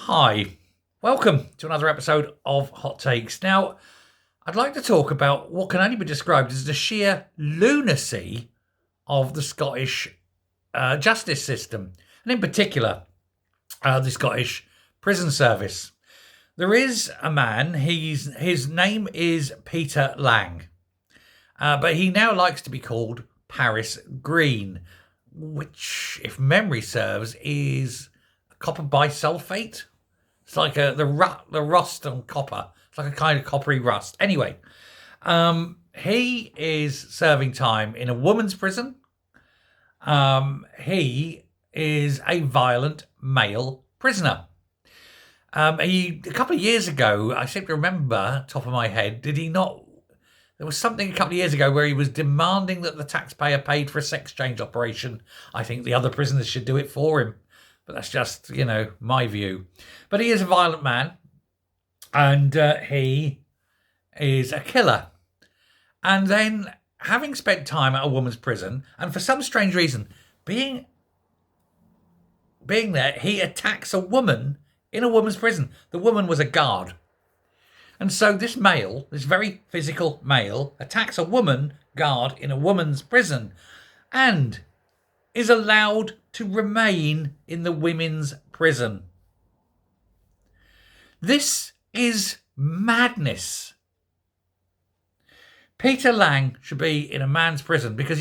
Hi, welcome to another episode of Hot Takes. Now, I'd like to talk about what can only be described as the sheer lunacy of the Scottish justice system, and in particular, the Scottish prison service. There is a man, his name is Peter Lang, but he now likes to be called Paris Green, which, if memory serves, is copper bisulfate. It's like the rust on copper. It's like a kind of coppery rust. Anyway, he is serving time in a woman's prison. He is a violent male prisoner. A couple of years ago, I seem to remember, top of my head, did he not? There was something a couple of years ago where he was demanding that the taxpayer paid for a sex change operation. I think the other prisoners should do it for him. But that's just, my view. But he is a violent man, and he is a killer. And then, having spent time at a woman's prison, and for some strange reason, being there, he attacks a woman in a woman's prison. The woman was a guard. And so this male, this very physical male, attacks a woman guard in a woman's prison and is allowed to remain in the women's prison. This is madness. Peter Lang should be in a man's prison because,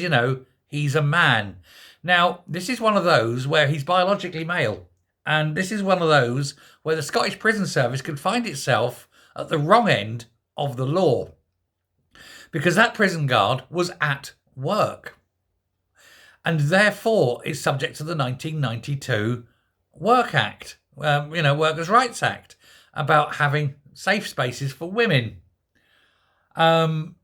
he's a man. Now, this is one of those where he's biologically male. And this is one of those where the Scottish Prison Service could find itself at the wrong end of the law. Because that prison guard was at work. And therefore is subject to the 1992 Work Act, Workers' Rights Act, about having safe spaces for women. And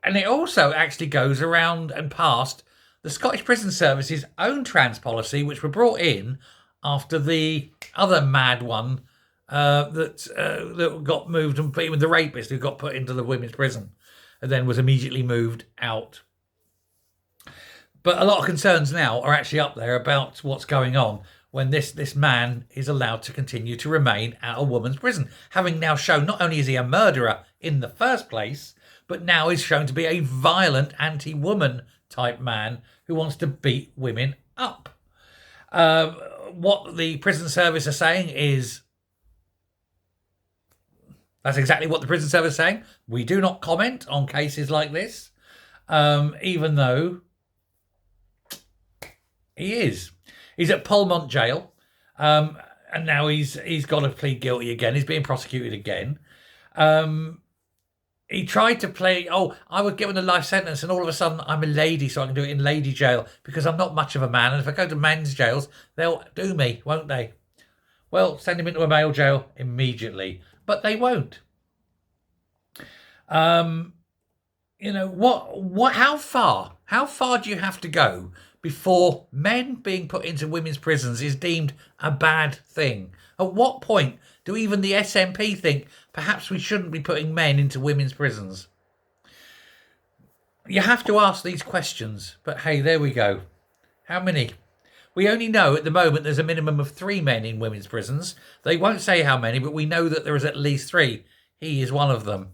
it also actually goes around and past the Scottish Prison Service's own trans policy, which were brought in after the other mad one that got moved, and even the rapist who got put into the women's prison and then was immediately moved out. But a lot of concerns now are actually up there about what's going on when this man is allowed to continue to remain at a woman's prison, having now shown not only is he a murderer in the first place, but now is shown to be a violent anti-woman type man who wants to beat women up. What the prison service are saying is, that's exactly what the prison service is saying. We do not comment on cases like this, even though he is. He's at Polmont Jail, and now he's got to plead guilty again. He's being prosecuted again. He tried to play, I was given a life sentence and all of a sudden I'm a lady, so I can do it in lady jail because I'm not much of a man. And if I go to men's jails, they'll do me, won't they? Well, send him into a male jail immediately. But they won't. How far do you have to go before men being put into women's prisons is deemed a bad thing? At what point do even the SNP think perhaps we shouldn't be putting men into women's prisons? You have to ask these questions, but hey, there we go. How many? We only know at the moment there's a minimum of 3 men in women's prisons. They won't say how many, but we know that there is at least 3. He is one of them.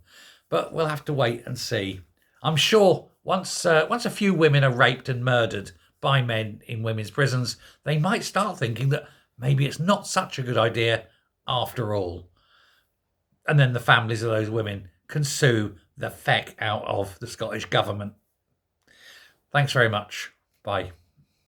But we'll have to wait and see. I'm sure once a few women are raped and murdered by men in women's prisons, they might start thinking that maybe it's not such a good idea after all. And then the families of those women can sue the feck out of the Scottish government. Thanks very much. Bye.